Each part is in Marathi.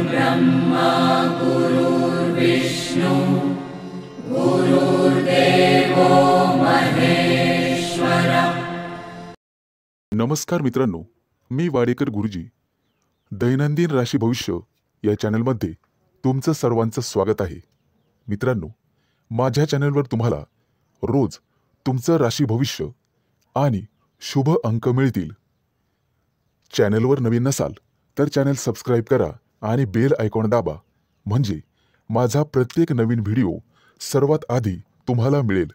ब्रह्मा गुरुर्विष्णु गुरुर्देवो महेश्वर। नमस्कार मित्रांनो, मी वाडेकर गुरुजी दैनंदिन राशी भविष्य या चॅनलमध्ये तुमचं सर्वांचं स्वागत आहे। मित्रांनो, माझ्या चॅनलवर तुम्हाला रोज तुमचं राशी भविष्य आणि शुभ अंक मिळतील। चॅनलवर नवीन नसाल तर चॅनल सबस्क्राइब करा आणि बेल आयकॉन दाबा, म्हणजे माझा प्रत्येक नवीन व्हिडिओ सर्वात आधी तुम्हाला मिळेल।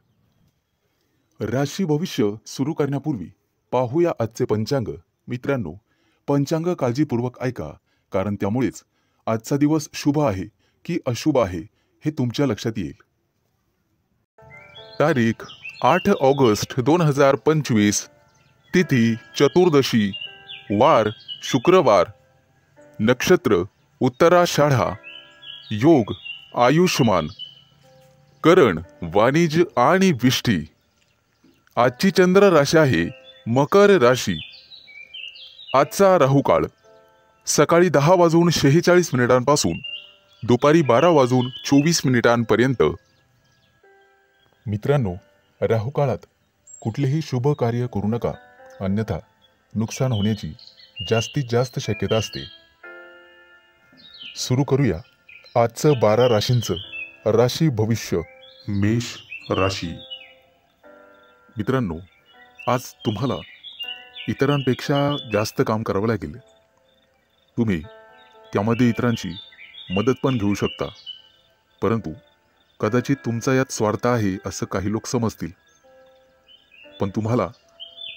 राशी भविष्य सुरू करण्यापूर्वी पाहूया आजचे पंचांग। मित्रांनो, पंचांग काळजीपूर्वक ऐका, कारण त्यामुळेच आजचा दिवस शुभ आहे की अशुभ आहे हे तुमच्या लक्षात येईल। तारीख 8 ऑगस्ट 2025, तिथी चतुर्दशी, वार शुक्रवार, नक्षत्र उत्तराषाढा, योग आयुष्मान, करण वाणिज्य आणि विष्टी। आजची चंद्र राशी आहे मकर राशी। आजचा राहुकाळ सकाळी 10:46 पासून दुपारी 12:24 पर्यंत। मित्रांनो, राहुकाळात कुठलेही शुभ कार्य करू नका, अन्यथा नुकसान होण्याची जास्तीत जास्त शक्यता असते। सुरू करूया आजचं 12 राशींचं राशी भविष्य। मेष राशी। मित्रांनो, आज तुम्हाला इतरांपेक्षा जास्त काम करावं लागेल। तुम्ही त्यामध्ये इतरांची मदत पण घेऊ शकता, परंतु कदाचित तुमचा यात स्वार्थ आहे असं काही लोक समजतील। पण तुम्हाला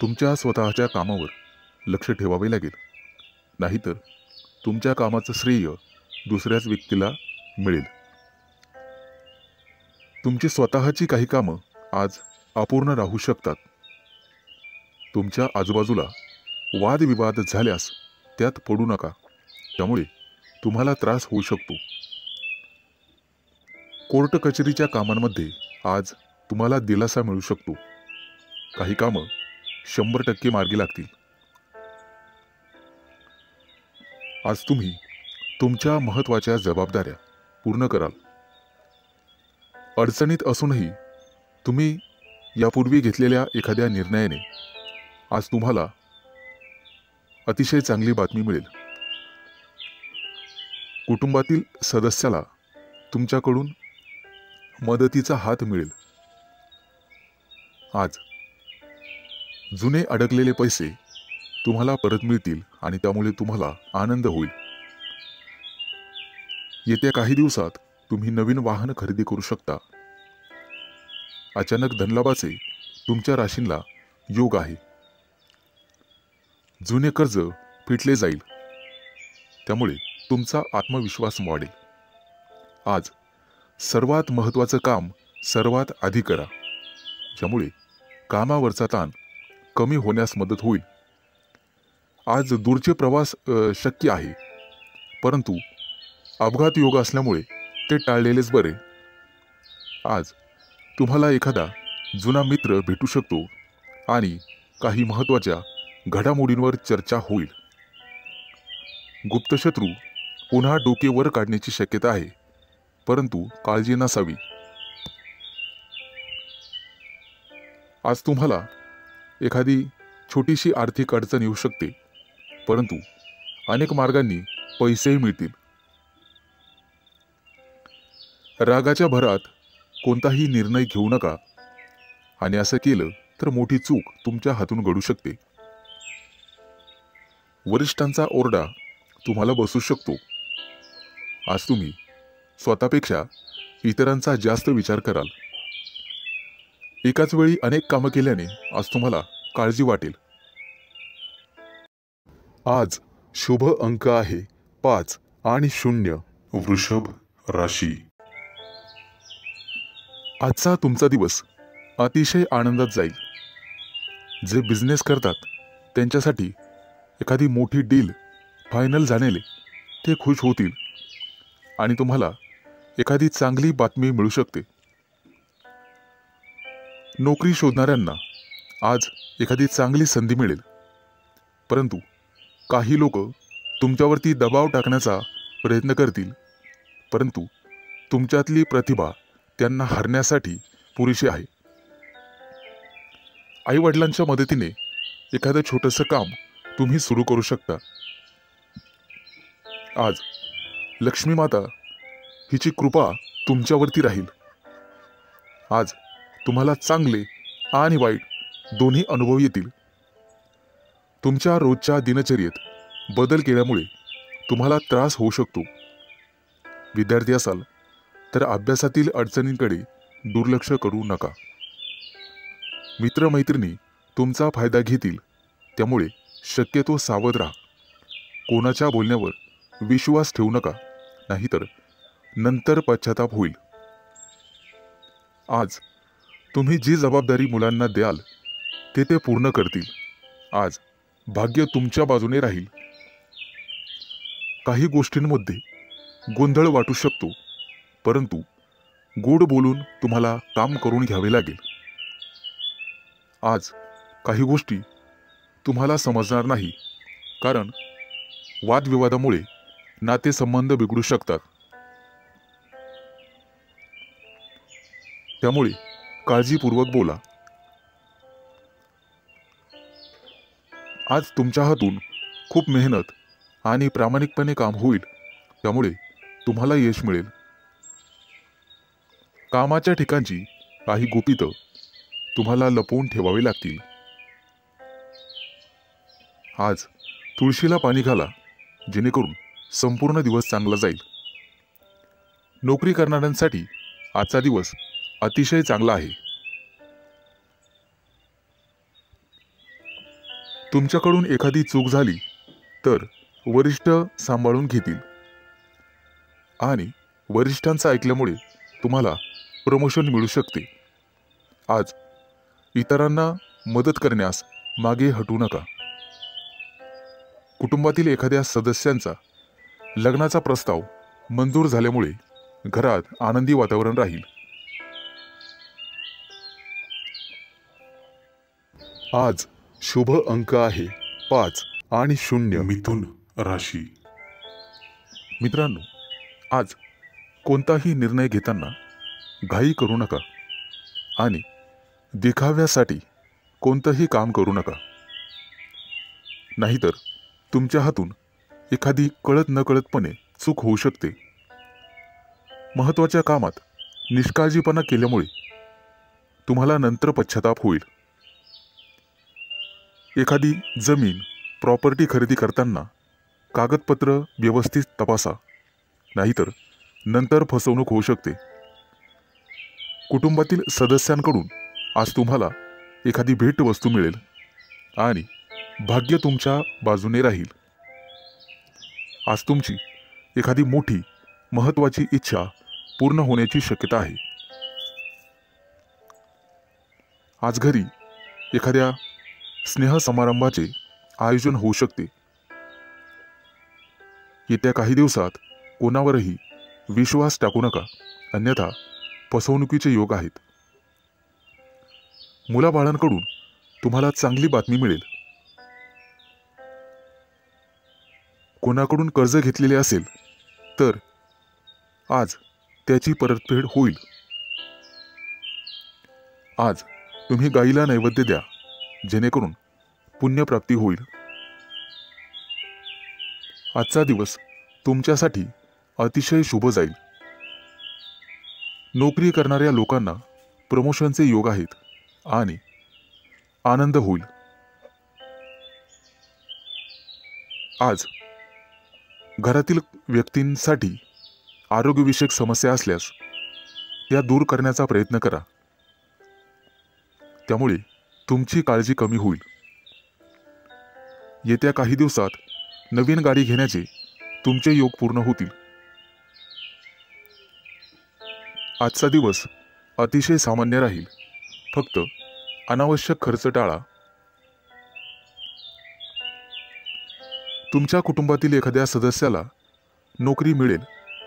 तुमच्या स्वतःच्या कामावर लक्ष ठेवावे लागेल, नाहीतर तुमच्या कामाचं श्रेय दुसऱ्याच व्यक्तीला मिळेल। तुमची स्वतःची काही कामं आज अपूर्ण राहू शकतात। तुमच्या आजूबाजूला वादविवाद झाल्यास त्यात पडू नका, त्यामुळे तुम्हाला त्रास होऊ शकतो। कोर्ट कचेरीच्या कामांमध्ये आज तुम्हाला दिलासा मिळू शकतो। काही कामं 100% मार्गी लागतील। आज तुम्ही तुमच्या महत्त्वाच्या जबाबदाऱ्या पूर्ण कराल। अडचणीत असूनही तुम्ही यापूर्वी घेतलेल्या एखाद्या निर्णयाने आज तुम्हाला अतिशय चांगली बातमी मिळेल। कुटुंबातील सदस्याला तुमच्याकडून मदतीचा हात मिळेल। आज जुने अडकलेले पैसे तुम्हाला परत मिळतील आणि त्यामुळे तुम्हाला आनंद होईल। येत्या काही दिवसात तुम्ही नवीन वाहन खरेदी करू शकता। अचानक धनलाभाचे तुमच्या राशींना योग आहे। जुने कर्ज फिटले जाईल, त्यामुळे तुमचा आत्मविश्वास वाढेल। आज सर्वात महत्त्वाचं काम सर्वात आधी करा, ज्यामुळे कामावरचा ताण कमी होण्यास मदत होईल। आज दूरचे प्रवास शक्य आहे, परंतु अपघात योग असल्यामुळे ते टाळलेलेच बरे। आज तुम्हाला एखादा जुना मित्र भेटू शकतो आणि काही महत्त्वाच्या घडामोडींवर चर्चा होईल। गुप्तशत्रू पुन्हा डोके वर काढण्याची शक्यता आहे, परंतु काळजी नसावी। आज तुम्हाला एखादी छोटीशी आर्थिक अडचण येऊ शकते, परंतु अनेक मार्गांनी पैसेही मिळतील। रागाच्या भरात कोणताही निर्णय घेऊ नका, आणि असं केलं तर मोठी चूक तुमच्या हातून घडू शकते। वरिष्ठांचा ओरडा तुम्हाला बसू शकतो। आज तुम्ही स्वतःपेक्षा इतरांचा जास्त विचार कराल। एकाच वेळी अनेक कामं केल्याने आज तुम्हाला काळजी वाटेल। आज शुभ अंक आहे 5 आणि 0। वृषभ राशी। आजचा तुमचा दिवस अतिशय आनंदात जाईल। जे बिझनेस करतात त्यांच्यासाठी एखादी मोठी डील फायनल झालेले ते खुश होतील आणि तुम्हाला एखादी चांगली बातमी मिळू शकते। नोकरी शोधणाऱ्यांना आज एखादी चांगली संधी मिळेल, परंतु काही लोक तुमच्यावरती दबाव टाकण्याचा प्रयत्न करतील, परंतु तुमच्यातली प्रतिभा त्यांना हरण्यासाठी पुरेशी आहे. आई वडिलांच्या मदतीने एखादं छोटंसं काम तुम्ही सुरू करू शकता. आज लक्ष्मी माता हिची कृपा तुमच्यावरती राहील. आज तुम्हाला चांगले आणि वाईट दोन्ही अनुभव येतील. तुमच्या रोजच्या दिनचर्येत बदल केल्यामुळे तुम्हाला त्रास होऊ शकतो. विद्यार्थी असाल तर अभ्यासातील अडचणींकडे दुर्लक्ष करू नका. मित्रमैत्रिणी तुमचा फायदा घेतील, त्यामुळे शक्यतो सावध राहा. कोणाच्या बोलण्यावर विश्वास ठेवू नका, नाहीतर नंतर पश्चाताप होईल. आज तुम्ही जी जबाबदारी मुलांना द्याल ते पूर्ण करतील. आज भाग्य तुमच्या बाजूने राहील. काही गोष्टींमध्ये गोंधळ वाटू शकतो, परंतु गोड बोलून तुम्हाला काम करून घ्यावे लागेल. आज काही गोष्टी तुम्हाला समजणार नाही, कारण वादविवादामुळे नातेसंबंध बिघडू शकतात. त्यामुळे काळजीपूर्वक बोला. आज तुमच्या हातून खूप मेहनत आणि प्रामाणिकपणे काम होईल, त्यामुळे तुम्हाला यश मिळेल. कामाच्या ठिकाणची काही गुपितं तुम्हाला लपवून ठेवावी लागतील. आज तुळशीला पाणी घाला, जेणेकरून संपूर्ण दिवस चांगला जाईल. नोकरी करणाऱ्यांसाठी आजचा दिवस अतिशय चांगला आहे. तुमच्याकडून एखादी चूक झाली तर वरिष्ठ सांभाळून घेतील आणि वरिष्ठांचं ऐकल्यामुळे तुम्हाला प्रमोशन मिळू शकते. आज इतरांना मदत करण्यास मागे हटू नका. कुटुंबातील एखाद्या सदस्यांचा लग्नाचा प्रस्ताव मंजूर झाल्यामुळे घरात आनंदी वातावरण राहील. आज शुभ अंक आहे 5 आणि 0. मिथुन राशी. मित्रांनो, आज कोणताही निर्णय घेताना घाई करू नका आणि दिखाव्यासाठी कोणतंही काम करू नका, नाहीतर तुमच्या हातून एखादी कळत नकळतपणे चूक होऊ शकते. महत्त्वाच्या कामात निष्काळजीपणा केल्यामुळे तुम्हाला नंतर पश्चाताप होईल. एखादी जमीन प्रॉपर्टी खरेदी करताना कागदपत्र व्यवस्थित तपासा, नाहीतर नंतर फसवणूक होऊ शकते. कुटुंबातील सदस्यांकडून आज तुम्हाला एखादी भेटवस्तू मिळेल आणि भाग्य तुमच्या बाजूने राहील. आज तुमची एखादी मोठी महत्त्वाची इच्छा पूर्ण होण्याची शक्यता आहे. आज घरी एखाद्या स्नेहसमारंभाचे आयोजन होऊ शकते. येत्या काही दिवसात कोणावरही विश्वास टाकू नका, अन्यथा फसवणुकीचे योग आहेत. मुलाबाळांकडून तुम्हाला चांगली बातमी मिळेल. कोणाकडून कर्ज घेतलेले असेल तर आज त्याची परतफेड होईल. आज तुम्ही गाईला नैवेद्य द्या, जेणेकरून पुण्यप्राप्ती होईल. आजचा दिवस तुमच्यासाठी अतिशय शुभ जाईल. नोकरी करणाऱ्या लोकांना प्रमोशनचे योग आहेत आणि आनंद होईल. आज घरातील व्यक्तींसाठी आरोग्यविषयक समस्या असल्यास त्या दूर करण्याचा प्रयत्न करा, त्यामुळे तुमची काळजी कमी होईल. येत्या काही दिवसात नवीन गाडी घेण्याचे तुमचे योग पूर्ण होतील. आजचा दिवस अतिशय सामान्य राहील. फक्त अनावश्यक खर्च टाळा. तुमच्या कुटुंबातील एखाद्या सदस्याला नोकरी मिळेल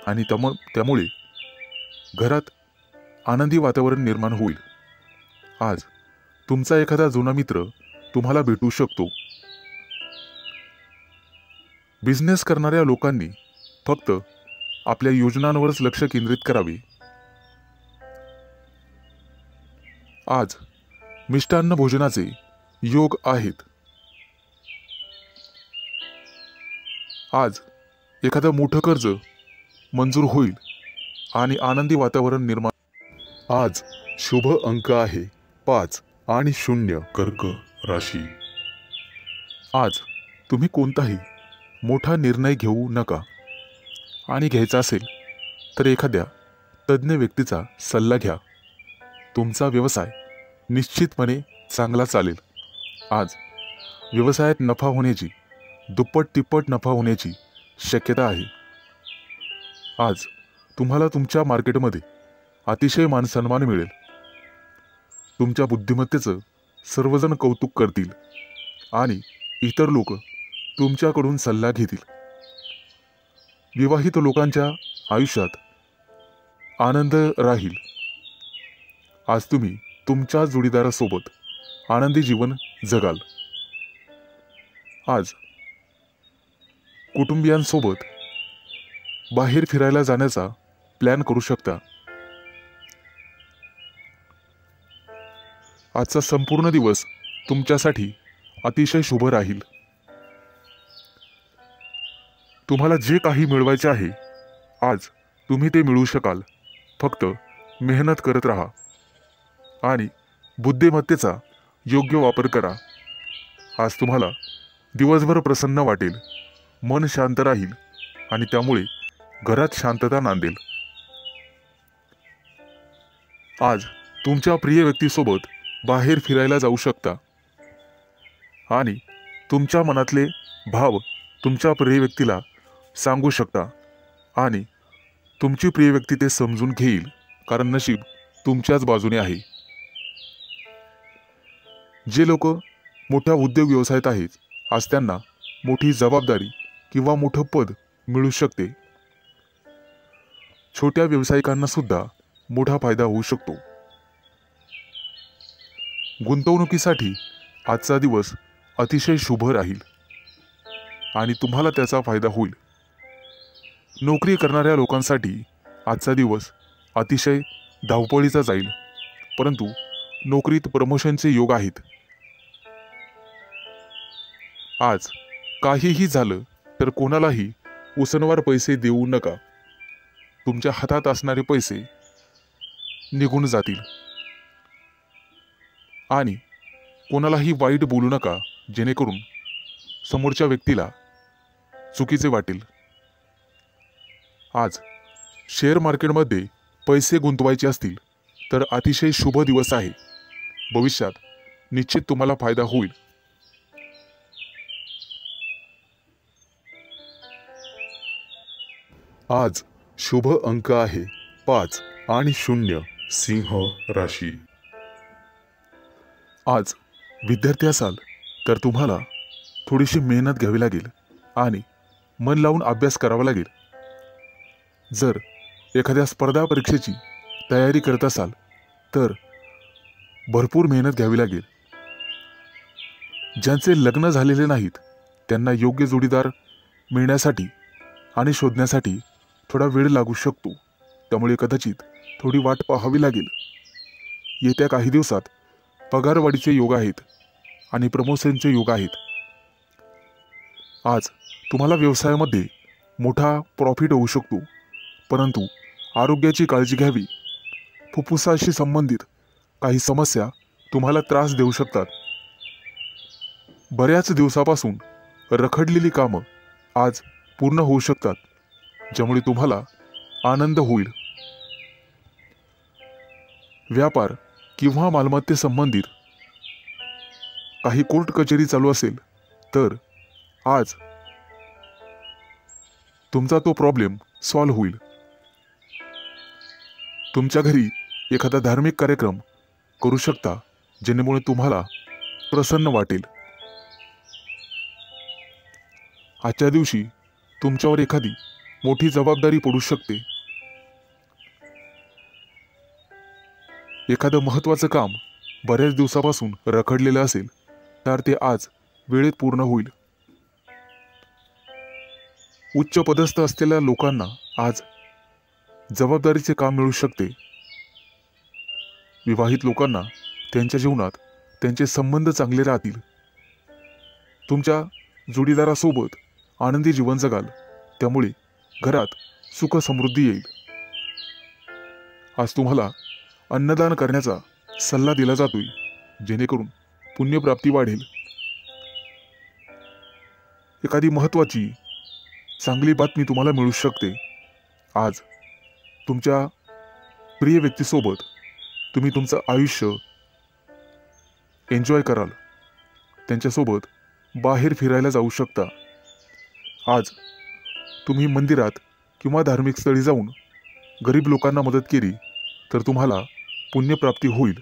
आणि त्यामुळे घरात आनंदी वातावरण निर्माण होईल. आज तुमचा एखादा जुना मित्र तुम्हाला भेटू शकतो. बिझनेस करणाऱ्या लोकांनी फक्त आपल्या योजनांवरच लक्ष केंद्रित करावे. आज मिष्टान्न भोजनाचे योग आहेत. आज एखादं मोठं कर्ज मंजूर होईल आणि आनंदी वातावरण निर्माण. आज शुभ अंक आहे 5 आणि 0. कर्क राशी. आज तुम्ही कोणताही मोठा निर्णय घेऊ नका आणि घ्यायचा असेल तर एखाद्या तज्ज्ञ व्यक्तीचा सल्ला घ्या. तुमचा व्यवसाय निश्चितपणे चांगला चालेल. आज व्यवसायात नफा होण्याची, दुप्पट तिप्पट नफा होण्याची शक्यता आहे. आज तुम्हाला तुमच्या मार्केटमध्ये अतिशय मानसन्मान मिळेल. तुमच्या बुद्धिमत्तेचं सर्वजण कौतुक करतील आणि इतर लोक तुमच्याकडून सल्ला घेतील. विवाहित लोकांच्या आयुष्यात आनंद राहील. आज तुम्ही तुमच्या जोडीदारासोबत आनंदी जीवन जगाल. आज कुटुंबियांसोबत बाहेर फिरायला जाण्याचा प्लॅन करू शकता. आजचा संपूर्ण दिवस तुमच्यासाठी अतिशय शुभ राहील. तुम्हाला जे काही मिळवायचे आहे आज तुम्ही ते मिळवू शकाल. फक्त मेहनत करत राहा आणि बुद्धिमत्तेचा योग्य वापर करा. आज तुम्हाला दिवसभर प्रसन्न वाटेल, मन शांत राहील आणि त्यामुळे घरात शांतता नांदेल. आज तुमच्या प्रिय व्यक्तीसोबत बाहेर फिरायला जाऊ शकता आणि तुमच्या मनातले भाव तुमच्या प्रिय व्यक्तीला सांगू शकता आणि तुमची प्रिय व्यक्ती ते समजून घेईल, कारण नशीब तुमच्याच बाजूने आहे. जे लोक मोठ्या उद्योग व्यवसायात आहेत आज त्यांना मोठी जबाबदारी किंवा मोठं पद मिळू शकते. छोट्या व्यावसायिकांना सुद्धा मोठा फायदा होऊ शकतो. गुंतवणुकीसाठी आजचा दिवस अतिशय शुभ राहील आणि तुम्हाला त्याचा फायदा होईल. नोकरी करणाऱ्या लोकांसाठी आजचा दिवस अतिशय धावपळीचा जाईल, परंतु नोकरीत प्रमोशनचे योग आहेत. आज काहीही झालं तर कोणालाही उसनवार पैसे देऊ नका. तुमच्या हातात असणारे पैसे निघून जातील आणि कोणालाही वाईट बोलू नका, जेणेकरून समोरच्या व्यक्तीला चुकीचे वाटेल. आज शेअर मार्केटमध्ये पैसे गुंतवायचे असतील तर अतिशय शुभ दिवस आहे. भविष्यात निश्चित तुम्हाला फायदा होईल. आज शुभ अंक आहे 5 आणि 0. सिंह राशी. आज विद्यार्थी असाल तर तुम्हाला थोडीशी मेहनत घ्यावी लागेल आणि मन लावून अभ्यास करावा लागेल. जर एखाद्या स्पर्धा परीक्षेची तयारी करत असाल तर भरपूर मेहनत घ्यावी लागेल. ज्यांचे लग्न झालेले नाहीत त्यांना योग्य जोडीदार मिळण्यासाठी आणि शोधण्यासाठी थोडा वेळ लागू शकतो. त्यामुळे कदाचित थोडी वाट पाहावी लागेल. येत्या काही दिवसात पगारवाढीचे योग आहेत आणि प्रमोशनचे योग आहेत. आज तुम्हाला व्यवसायामध्ये मोठा प्रॉफिट होऊ शकतो, परंतु आरोग्याची काळजी घ्यावी. फुफ्फुसाशी संबंधित काही समस्या तुम्हाला त्रास देऊ शकतात. बऱ्याच दिवसापासून रखडलेली कामं आज पूर्ण होऊ शकतात, ज्यामुळे तुम्हाला आनंद होईल. व्यापार किंवा मालमत्ते संबंधित काही कोर्ट कचेरी चालू असेल तर आज तुमचा तो प्रॉब्लेम सॉल्व्ह होईल. तुमच्या घरी एखादा धार्मिक कार्यक्रम करू शकता, जेणेमुळे तुम्हाला प्रसन्न वाटेल. आजच्या दिवशी तुमच्यावर एखादी मोठी जबाबदारी पडू शकते. एखादं महत्त्वाचं काम बऱ्याच दिवसापासून रखडलेलं असेल तर ते आज वेळेत पूर्ण होईल. उच्च पदस्थ असलेल्या लोकांना आज जबाबदारीचे काम मिळू शकते. विवाहित लोकांना त्यांच्या जीवनात त्यांचे संबंध चांगले राहतील. तुमच्या जोडीदारासोबत आनंदी जीवन जगाल, त्यामुळे घरात सुख समृद्धी येईल. आज तुम्हाला अन्नदान करण्याचा सल्ला दिला जातोय, जेणेकरून पुण्यप्राप्ती वाढेल. एखादी महत्त्वाची चांगली बातमी तुम्हाला मिळू शकते. आज तुमच्या प्रिय व्यक्तीसोबत तुम्ही तुमचं आयुष्य एन्जॉय कराल. त्यांच्यासोबत बाहेर फिरायला जाऊ शकता. आज तुम्ही मंदिरात किंवा धार्मिक स्थळी जाऊन गरीब लोकांना मदत केली तर तुम्हाला पुण्यप्राप्ती होईल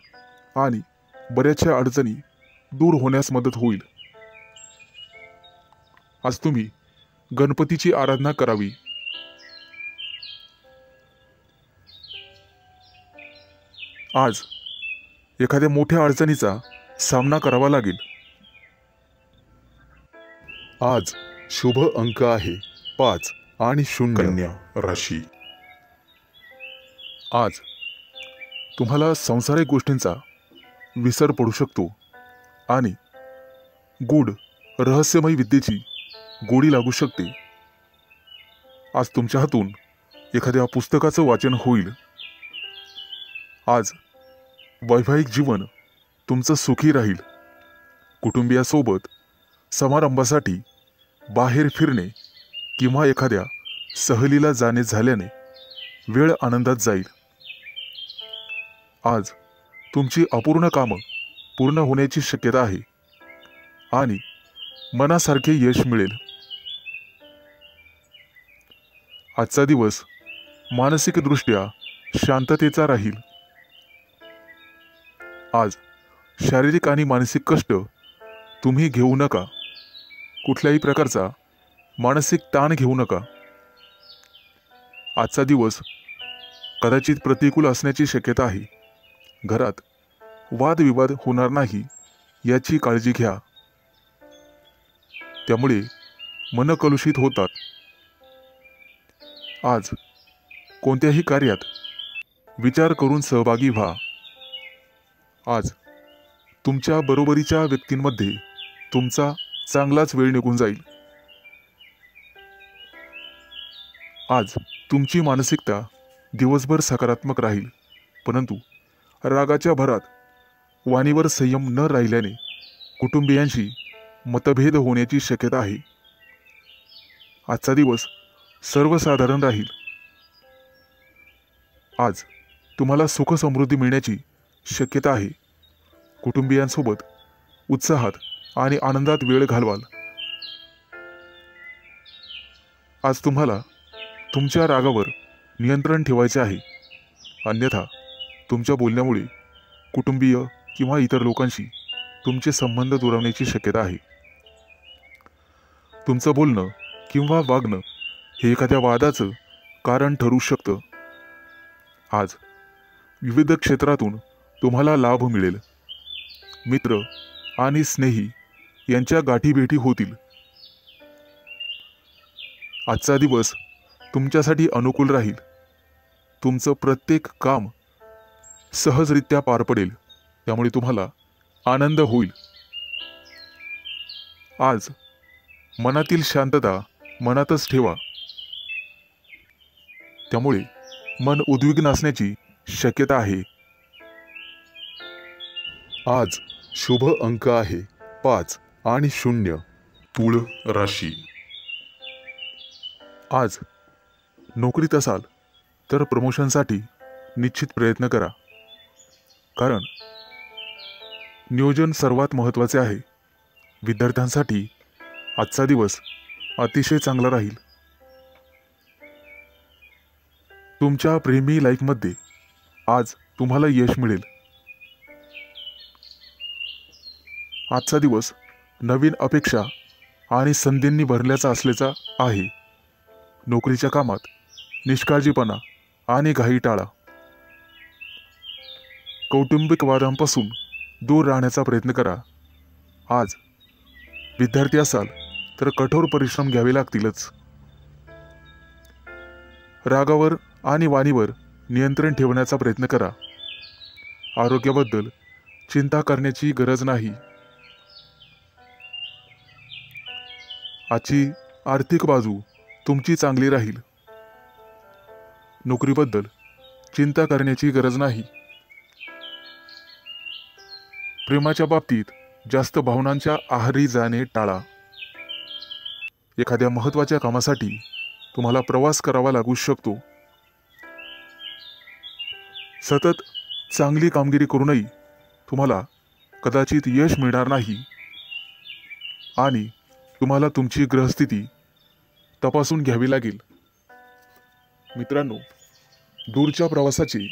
आणि बऱ्याचशा अडचणी दूर होण्यास मदत होईल. आज तुम्ही गणपतीची आराधना करावी. आज एखाद्या मोठ्या अडचणीचा सामना करावा लागेल. आज शुभ अंक आहे 5 आणि 0. कन्या राशी. आज तुम्हाला सांसारिक गोष्टींचा विसर पडू शकतो आणि गूढ रहस्यमय विद्येची गोडी लागू शकते. आज तुमच्या हातून एखाद्या पुस्तकाचं वाचन होईल. आज वैवाहिक जीवन तुमचं सुखी राहील. कुटुंबियासोबत समारंभासाठी बाहेर फिरणे किंवा एखाद्या सहलीला जाणे झाल्याने वेळ आनंदात जाईल. आज तुमची अपूर्ण कामं पूर्ण होण्याची शक्यता आहे आणि मनासारखे यश मिळेल. आजचा दिवस मानसिकदृष्ट्या शांततेचा राहील. आज शारीरिक आणि मानसिक कष्ट तुम्ही घेऊ नका. कुठल्याही प्रकारचा मानसिक ताण घेऊ नका. आजचा दिवस कदाचित प्रतिकूल असण्याची शक्यता आहे. घरात वादविवाद होणार नाही याची काळजी घ्या. त्यामुळे मन कलुषित होतात. आज कोणत्याही कार्यात विचार करून सहभागी व्हा. आज तुमच्या बरोबरीच्या व्यक्तींमध्ये तुमचा चांगलाच वेळ निघून जाईल. आज तुमची मानसिकता दिवसभर सकारात्मक राहील, परंतु रागाच्या भरात वाणीवर संयम न राहिल्याने कुटुंबियांशी मतभेद होण्याची शक्यता आहे. आजचा दिवस सर्वसाधारण राहील. आज तुम्हाला सुख समृद्धी मिळण्याची शक्यता आहे. कुटुंबियांसोबत उत्साहात आणि आनंदात वेळ घालवाल. आज तुम्हाला तुमच्या रागावर नियंत्रण ठेवायचे आहे, अन्यथा तुमच्या बोलण्यामुळे कुटुंबीय किंवा इतर लोकांशी तुमचे संबंध दुरावण्याची शक्यता आहे. तुमचं बोलणं किंवा वागणं हे एखाद्या वादाचं कारण ठरू शकतं. आज विविध क्षेत्रातून तुम्हाला लाभ मिळेल. मित्र आणि स्नेही यांच्या गाठीभेटी होतील. आजचा दिवस तुमच्यासाठी अनुकूल राहील. तुमचं प्रत्येक काम सहजरित्या पार पडेल, त्यामुळे तुम्हाला आनंद होईल. आज मनातील शांतता मनातच ठेवा, त्यामुळे मन उद्विग्न असण्याची शक्यता आहे. आज शुभ अंक आहे 5 आणि 0. तुळ राशी. आज नोकरीत असाल तर प्रमोशनसाठी निश्चित प्रयत्न करा, कारण नियोजन सर्वात महत्त्वाचे आहे. विद्यार्थ्यांसाठी आजचा दिवस अतिशय चांगला राहील. तुमच्या प्रेमी लाईफमध्ये आज तुम्हाला यश मिळेल. आजचा दिवस नवीन अपेक्षा आणि संधींनी भरल्याचा असल्याचा आहे. नोकरीच्या कामात निष्काळजीपणा आणि घाई टाळा. कौटुंबिक वादांपासून दूर राहण्याचा प्रयत्न करा. आज विद्यार्थी असाल तर कठोर परिश्रम घ्यावे लागतीलच. रागावर आणि वाणीवर नियंत्रण ठेवण्याचा प्रयत्न करा. आरोग्याबद्दल चिंता करण्याची गरज नाही. आजची आर्थिक बाजू तुमची चांगली राहील. नोकरीबद्दल चिंता करण्याची गरज नाही. प्रेमाच्या बाबतीत जास्त भावनांच्या आहारी जाणे टाळा. एखाद्या महत्त्वाच्या कामासाठी तुम्हाला प्रवास करावा लागू शकतो. सतत चांगली कामगिरी करूनही तुम्हाला कदाचित यश मिळणार नाही आणि तुम्हाला तुमची ग्रहस्थिती तपासून घ्यावी लागेल. मित्रांनो, दूरच्या प्रवासाचे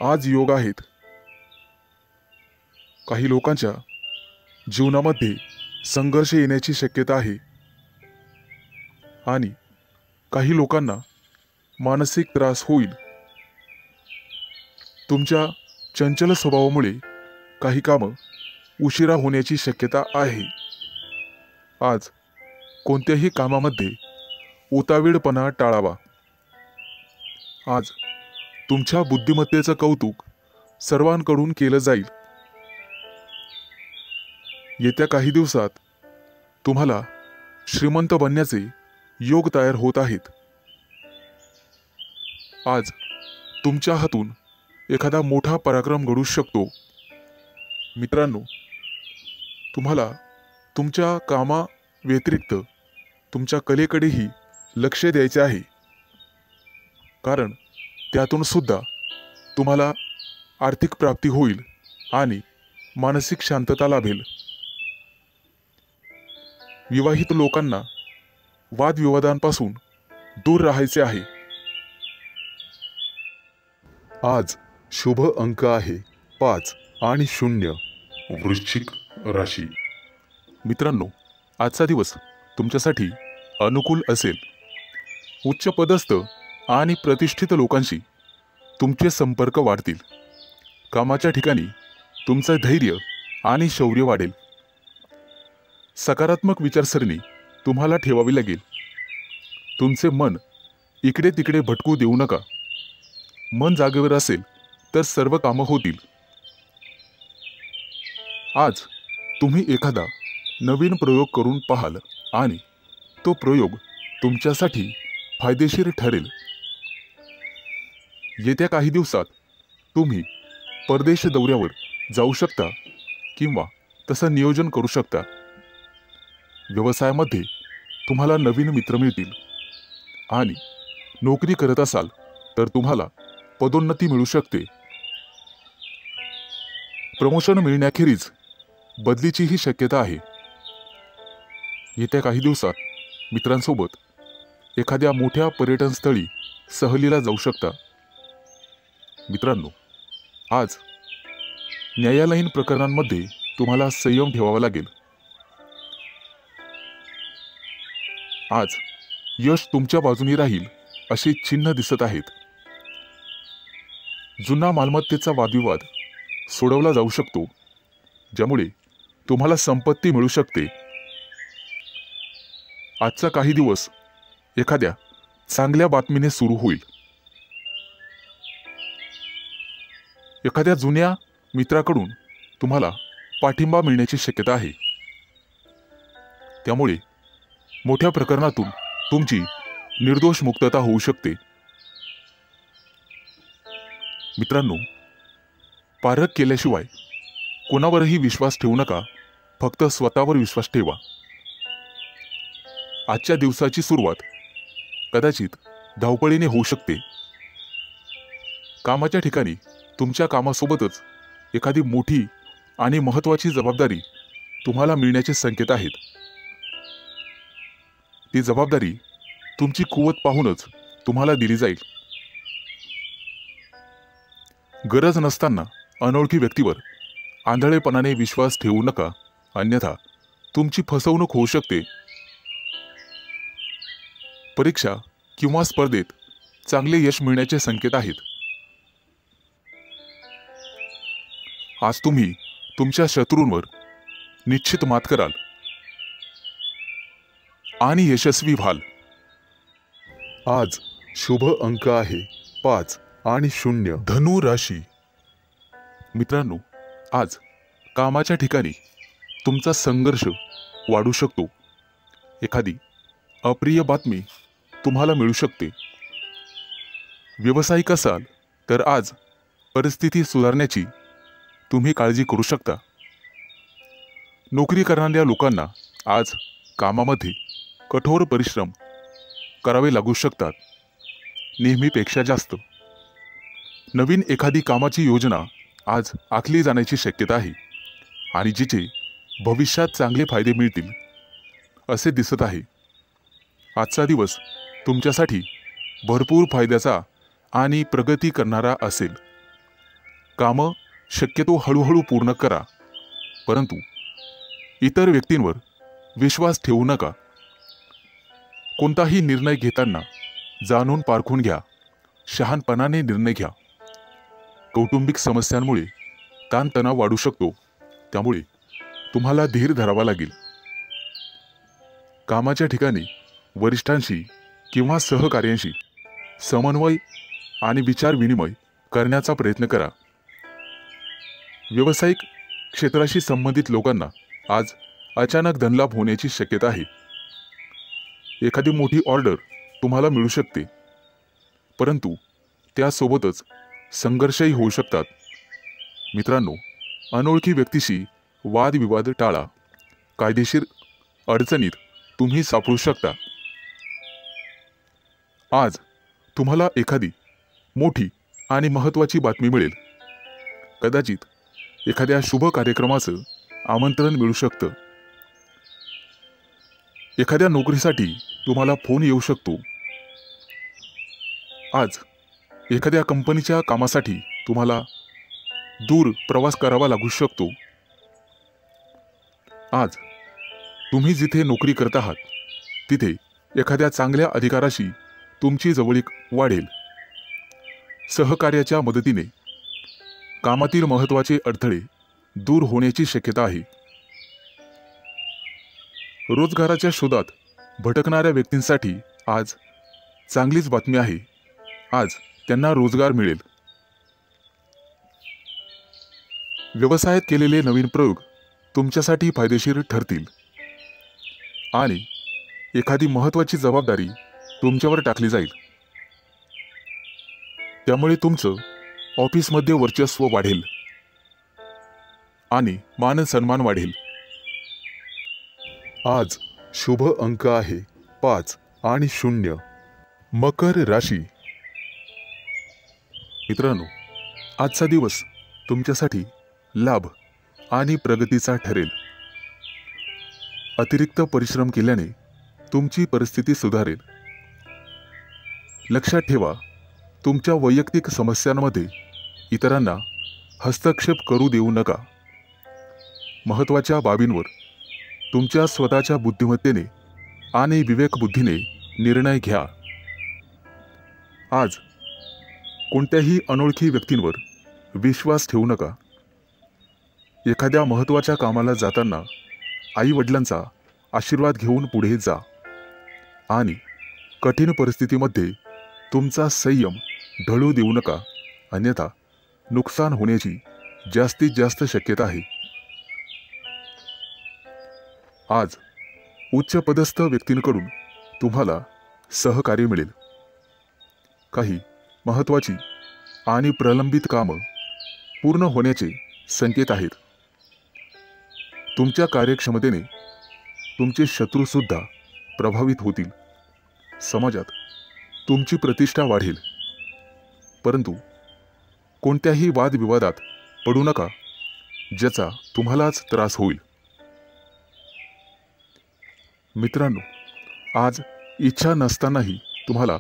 आज योग आहेत. काही लोकांच्या जीवनामध्ये संघर्ष येण्याची शक्यता आहे आणि काही लोकांना मानसिक त्रास होईल. तुमच्या चंचल स्वभावामुळे काही कामं उशिरा होण्याची शक्यता आहे. आज कोणत्याही कामामध्ये उतावीळपणा टाळावा. आज तुमच्या बुद्धिमत्तेचं कौतुक सर्वांकडून केलं जाईल. येत्या काही दिवसात तुम्हाला श्रीमंत बनण्याचे योग तयार होत आहेत. आज तुमच्या हातून एखादा मोठा पराक्रम घडू शकतो. मित्रांनो, तुम्हाला तुमच्या कामा व्यतिरिक्त तुमच्या कलेकडेही लक्ष द्यायचे आहे, कारण त्यातून सुद्धा तुम्हाला आर्थिक प्राप्ती होईल आणि मानसिक शांतता लाभेल. विवाहित लोकांना वादविवादांपासून दूर राहायचे आहे. आज शुभ अंक आहे 5 आणि 0. वृश्चिक राशी. मित्रांनो, आजचा दिवस तुमच्यासाठी अनुकूल असेल. उच्च पदस्थ आणि प्रतिष्ठित लोकांशी तुमचे संपर्क वाढतील. कामाच्या ठिकाणी तुमचं धैर्य आणि शौर्य वाढेल. सकारात्मक विचारसरणी तुम्हाला ठेवावी लागेल. तुमचे मन इकडे तिकडे भटकू देऊ नका. मन जागेवर असेल तर सर्व कामं होतील. आज तुम्ही एखादा नवीन प्रयोग करून पाहाल आणि तो प्रयोग तुमच्यासाठी फायदेशीर ठरेल. येत्या काही दिवसात तुम्ही परदेश दौऱ्यावर जाऊ शकता किंवा तसं नियोजन करू शकता. व्यवसायामध्ये तुम्हाला नवीन मित्र मिळतील आणि नोकरी करत असाल तर तुम्हाला पदोन्नती मिळू शकते. प्रमोशन मिळण्याखेरीज बदलीचीही शक्यता आहे. येत्या काही दिवसात मित्रांसोबत एखाद्या मोठ्या पर्यटनस्थळी सहलीला जाऊ शकता. मित्रांनो, आज न्यायालयीन प्रकरणांमध्ये तुम्हाला संयम ठेवावा लागेल. आज यश तुमच्या बाजूने राहील अशी चिन्ह दिसत आहेत. जुना मालमत्तेचा वादविवाद सोडवला जाऊ शकतो, ज्यामुळे तुम्हाला संपत्ती मिळू शकते. आजचा काही दिवस एखाद्या चांगल्या बातमीने सुरू होईल. एखाद्या जुन्या मित्राकडून तुम्हाला पाठिंबा मिळण्याची शक्यता आहे. त्यामुळे मोठ्या प्रकरणातून तुमची निर्दोष मुक्तता होऊ शकते. मित्रांनो, पारख केल्याशिवाय कोणावरही विश्वास ठेवू नका. फक्त स्वतःवर विश्वास ठेवा. आजच्या दिवसाची सुरुवात कदाचित धावपळीने होऊ शकते. कामाच्या ठिकाणी तुमच्या कामासोबतच एखादी मोठी आणि महत्त्वाची जबाबदारी तुम्हाला मिळण्याचे संकेत आहेत. ती जबाबदारी तुमची कुवत पाहूनच तुम्हाला दिली जाईल. गरज नसताना अनोळखी व्यक्तीवर आंधळेपणाने विश्वास ठेवू नका, अन्यथा तुमची फसवणूक होऊ शकते. परीक्षा किंवा स्पर्धेत चांगले यश मिळण्याचे संकेत आहेत. आज तुम्ही तुमच्या शत्रूंवर निश्चित मात कराल आणि यशस्वी व्हाल. आज शुभ अंक आहे 5 आणि 0. धनु राशी. मित्रांनो, आज कामाच्या ठिकाणी तुमचा संघर्ष वाढू शकतो. एखादी अप्रिय बातमी तुम्हाला मिळू शकते. व्यावसायिक असाल तर आज परिस्थिती सुधारण्याची तुम्ही काळजी करू शकता. नोकरी करणाऱ्या लोकांना आज कामामध्ये कठोर परिश्रम करावे लागू शकतात, नेहमीपेक्षा जास्त. नवीन एखादी कामाची योजना आज आखली जाण्याची शक्यता आहे आणि जिचे भविष्यात चांगले फायदे मिळतील असे दिसत आहे. आजचा दिवस तुमच्यासाठी भरपूर फायद्याचा आणि प्रगती करणारा असेल. कामं शक्यतो हळूहळू पूर्ण करा, परंतु इतर व्यक्तींवर विश्वास ठेवू नका. कोणताही निर्णय घेताना जाणून पारखून घ्या, शहाणपणाने निर्णय घ्या. कौटुंबिक समस्यांमुळे ताणतणाव वाढू शकतो, त्यामुळे तुम्हाला धीर धरावा लागेल. कामाच्या ठिकाणी वरिष्ठांशी किंवा सहकार्यांशी समन्वय आणि विचार विनिमय करण्याचा प्रयत्न करा. व्यावसायिक क्षेत्राशी संबंधित लोकांना आज अचानक धनलाभ होण्याची शक्यता आहे. एखादी मोठी ऑर्डर तुम्हाला मिळू शकते, परंतु त्यासोबतच संघर्षही होऊ शकतात. मित्रांनो, अनोळखी व्यक्तीशी वादविवाद टाळा. कायदेशीर अडचणीत तुम्ही सापडू शकता. आज तुम्हाला एखादी मोठी आणि महत्त्वाची बातमी मिळेल. कदाचित एखाद्या शुभ कार्यक्रमाचं आमंत्रण मिळू शकतं. एखाद्या नोकरीसाठी तुम्हाला फोन येऊ शकतो. आज एखाद्या कंपनीच्या कामासाठी तुम्हाला दूर प्रवास करावा लागू शकतो. आज तुम्ही जिथे नोकरी करत आहात तिथे एखाद्या चांगल्या अधिकाराशी तुमची जवळीक वाढेल. सहकार्याच्या मदतीने कामातील महत्त्वाचे अडथळे दूर होण्याची शक्यता आहे. रोजगाराच्या शोधात भटकणाऱ्या व्यक्तींसाठी आज चांगलीच बातमी आहे. आज त्यांना रोजगार मिळेल. व्यवसायात केलेले नवीन प्रयोग तुमच्यासाठी फायदेशीर ठरतील आणि एखादी महत्त्वाची जबाबदारी तुमच्यावर टाकली जाईल. त्यामुळे तुमचं ऑफिसमध्ये वर्चस्व वाढेल आणि मान सन्मान वाढेल. आज शुभ अंक आहे 5 आणि 0. मकर राशी. मित्रांनो, आजचा दिवस तुमच्यासाठी लाभ आणि प्रगतीचा ठरेल. अतिरिक्त परिश्रम केल्याने तुमची परिस्थिती सुधारेल. लक्षात ठेवा, तुमच्या वैयक्तिक समस्यांमध्ये इतरांना हस्तक्षेप करू देऊ नका. महत्त्वाच्या बाबींवर तुमच्या स्वतःच्या बुद्धिमत्तेने आणि विवेकबुद्धीने निर्णय घ्या. आज कोणत्याही अनोळखी व्यक्तींवर विश्वास ठेवू नका. एखाद्या महत्त्वाच्या कामाला जाताना आई-वडिलांचा आशीर्वाद घेऊन पुढे जा आणि कठीण परिस्थितीमध्ये तुमचा संयम ढळू देऊ नका, अन्यथा नुकसान होण्याची जास्तीत जास्त शक्यता आहे. आज उच्चपदस्थ व्यक्तींकडून तुम्हाला सहकार्य मिळेल. काही महत्त्वाची आणि प्रलंबित कामं पूर्ण होण्याचे संकेत आहेत. तुमच्या कार्यक्षमतेने तुमचे शत्रूसुद्धा प्रभावित होतील. समाजात तुमची प्रतिष्ठा वाढेल, परंतु कोणत्याही वादविवादात पडू नका, ज्याचा तुम्हालाच त्रास होईल. मित्रांनो, आज इच्छा नसतानाही तुम्हाला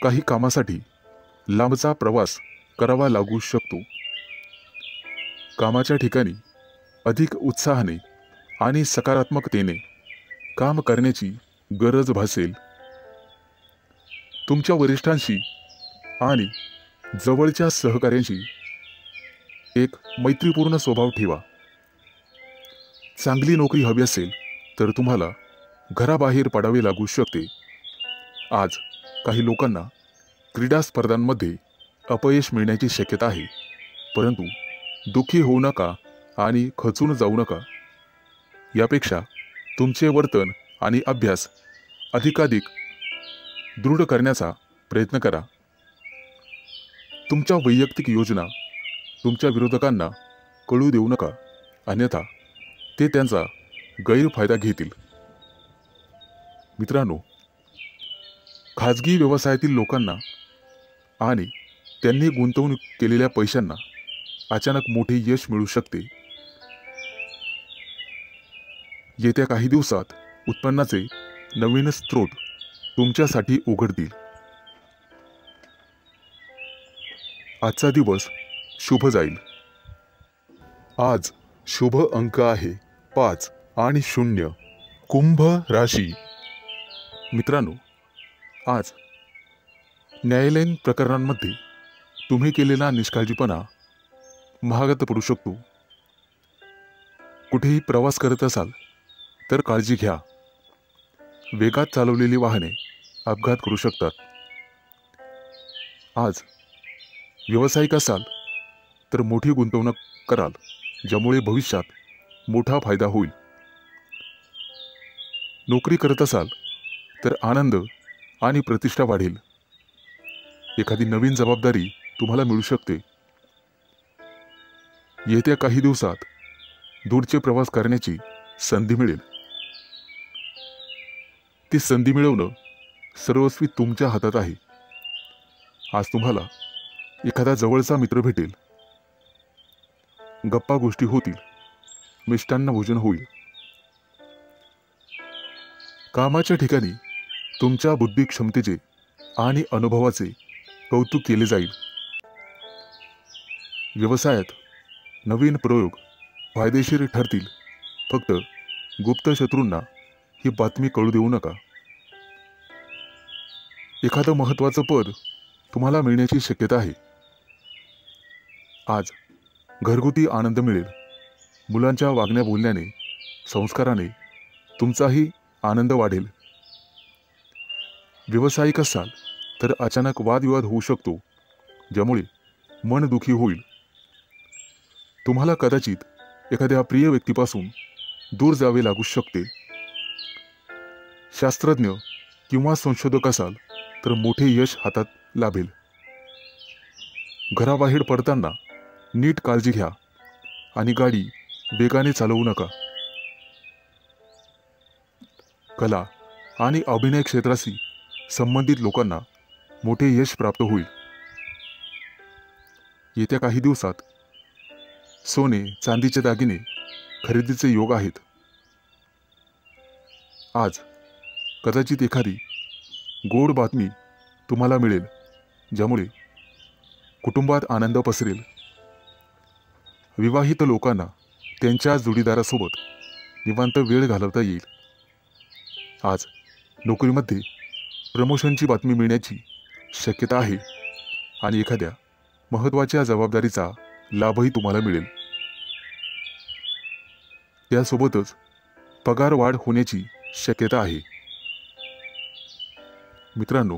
काही कामासाठी लांबचा प्रवास करावा लागू शकतो. कामाच्या ठिकाणी अधिक उत्साहाने आणि सकारात्मकतेने काम करण्याची गरज भासेल. तुमच्या वरिष्ठांशी आणि जवळच्या सहकाऱ्यांशी एक मैत्रीपूर्ण स्वभाव ठेवा. चांगली नोकरी हवी असेल तर तुम्हाला घराबाहेर पडावे लागू शकते. आज काही लोकांना क्रीडा स्पर्धांमध्ये अपयश मिळण्याची शक्यता आहे, परंतु दुःखी होऊ नका आणि खचून जाऊ नका. यापेक्षा तुमचे वर्तन आणि अभ्यास अधिकाधिक दृढ करण्याचा प्रयत्न करा. तुमच्या वैयक्तिक योजना तुमच्या विरोधकांना कळू देऊ नका, अन्यथा ते त्यांचा गैरफायदा घेतील. मित्रांनो, खाजगी व्यवसायातील लोकांना आणि त्यांनी गुंतवणूक केलेल्या पैशांना अचानक मोठे यश मिळू शकते. येत्या काही दिवसात उत्पन्नाचे नवीन स्रोत तुमच्यासाठी उघडतील. आजचा दिवस शुभ जाईल. आज शुभ अंक आहे 5 आणि 0. कुंभ राशी. मित्रांनो, आज न्यायालयीन प्रकरणांमध्ये तुम्ही केलेला निष्काळजीपणा महागात पडू शकतो. कुठेही प्रवास करत असाल तर काळजी घ्या. वेगात चालवलेली वाहने अपघात करू शकतात. आज व्यावसायिक असाल तर मोठी गुंतवणूक कराल, ज्यामुळे भविष्यात मोठा फायदा होईल. नोकरी करत असाल तर आनंद आणि प्रतिष्ठा वाढेल. एखादी नवीन जबाबदारी तुम्हाला मिळू शकते. येत्या काही दिवसात दूरचे प्रवास करण्याची संधी मिळेल. ती संधी मिळवणं सर्वस्वी तुमच्या हातात आहे. आज तुम्हाला एखादा जवळचा मित्र भेटेल. गप्पा गोष्टी होतील. मिष्टान्न भोजन होईल. कामाच्या ठिकाणी तुमच्या बुद्धी क्षमतेचे आणि अनुभवाचे कौतुक केले जाईल. व्यवसायात नवीन प्रयोग फायदेशीर ठरतील. फक्त गुप्त शत्रूंना ही बातमी कळू देऊ नका. एखादं महत्त्वाचं पद तुम्हाला मिळण्याची शक्यता आहे. आज घरगुती आनंद मिळेल. मुलांच्या वागण्या बोलण्याने, संस्काराने तुमचाही आनंद वाढेल. व्यावसायिक असाल तर अचानक वादविवाद होऊ शकतो, ज्यामुळे मन दुखी होईल. तुम्हाला कदाचित एखाद्या प्रिय व्यक्तीपासून दूर जावे लागू शकते. शास्त्रज्ञ किंवा संशोधक असाल तर मोठे यश हातात लाभेल. घराबाहेर पडताना नीट काळजी घ्या आणि गाडी वेगाने चालवू नका. कला आणि अभिनय क्षेत्राशी संबंधित लोकांना मोठे यश प्राप्त होईल. येत्या काही दिवसात सोने चांदीचे दागिने खरेदीचे योग आहेत. आज कदाचित एखादी गोड बातमी तुम्हाला मिळेल, ज्यामुळे कुटुंबात आनंद पसरेल. विवाहित लोकांना त्यांच्या जोडीदारासोबत निवांत वेळ घालवता येईल. आज नोकरीमध्ये प्रमोशनची बातमी मिळण्याची शक्यता आहे आणि एखाद्या महत्त्वाच्या जबाबदारीचा लाभही तुम्हाला मिळेल. त्यासोबतच पगार वाढ होण्याची शक्यता आहे. मित्रांनो,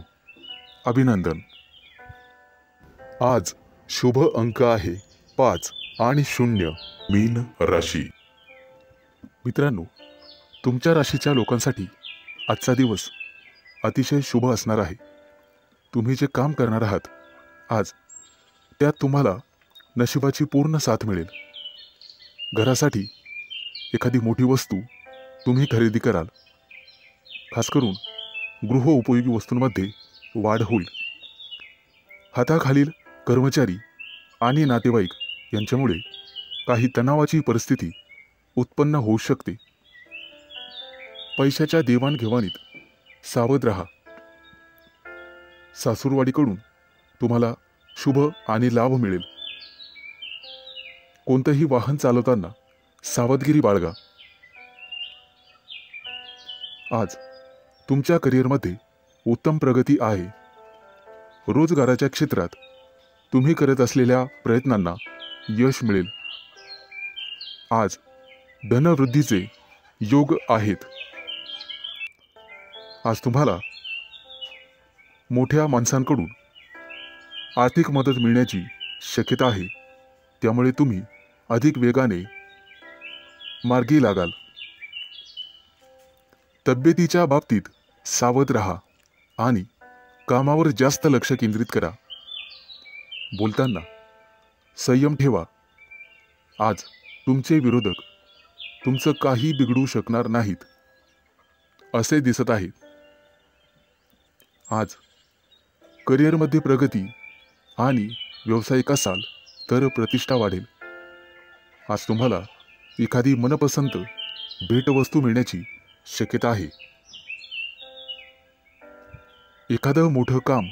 अभिनंदन. आज शुभ अंक आहे 5 आणि 0. मीन राशी. मित्रांनो, तुमच्या राशीच्या लोकांसाठी आजचा दिवस अतिशय शुभ असणार आहे. तुम्ही जे काम करणार आहात आज, त्यात तुम्हाला नशिबाची पूर्ण साथ मिळेल. घरासाठी एखादी मोठी वस्तू तुम्ही खरेदी कराल. खास करून गृहोपयोगी वस्तूंमध्ये वाढ होईल. हाताखालील कर्मचारी आणि नातेवाईक यांच्यामुळे काही तणावाची परिस्थिती उत्पन्न होऊ शकते. पैशाच्या देवाणघेवाणीत सावध राहा. सासूरवाडीकडून तुम्हाला शुभ आणि लाभ मिळेल. कोणतंही वाहन चालवताना सावधगिरी बाळगा. आज तुमच्या करिअरमध्ये उत्तम प्रगती आहे. रोजगाराच्या क्षेत्रात तुम्ही करत असलेल्या प्रयत्नांना यश मिळेल. आज धनवृद्धीचे योग आहेत. आज तुम्हाला मोठ्या माणसांकडून आर्थिक मदत मिळण्याची शक्यता आहे, त्यामुळे तुम्ही अधिक वेगाने मार्गी लागाल. तब्येतीच्या बाबतीत सावध राहा आणि कामावर जास्त लक्ष केंद्रित करा. बोलताना संयम ठेवा. आज तुमचे विरोधक तुमचं काही बिघडू शकणार नाहीत असे दिसत आहे. आज करिअरमध्ये प्रगती आणि व्यावसायिक असाल तर प्रतिष्ठा वाढेल. आज तुम्हाला एखादी मनपसंत भेटवस्तू मिळण्याची शक्यता आहे. एखादं मोठं काम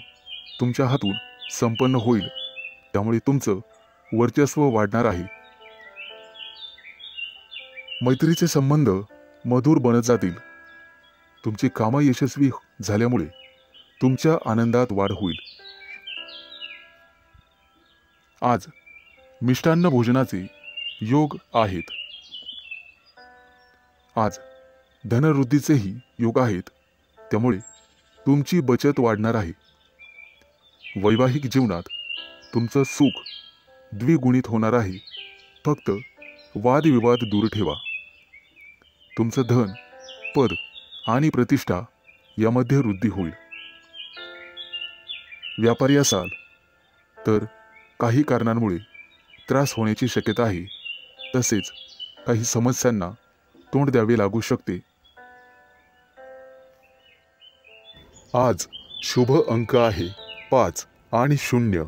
तुमच्या हातून संपन्न होईल, त्यामुळे तुमचं वर्चस्व वाढणार आहे. मैत्रीचे संबंध मधुर बनत जातील. तुमची कामं यशस्वी झाल्यामुळे तुमच्या आनंदात वाढ होईल. आज मिष्टान्न भोजनाचे योग आहेत. आज धनवृद्धीचेही योग आहेत, त्यामुळे तुमची बचत वाढणार आहे. वैवाहिक जीवनात तुमचं सुख द्विगुणित होणार आहे. फक्त वादविवाद दूर ठेवा. तुमचं धन, पद आणि प्रतिष्ठा यामध्ये वृद्धी होईल. व्यापारी असाल तर काही कारणांमुळे त्रास होण्याची शक्यता आहे. तसेच काही समस्यांना तोंड द्यावे लागू शकते. आज शुभ अंक आहे 5 आणि 0.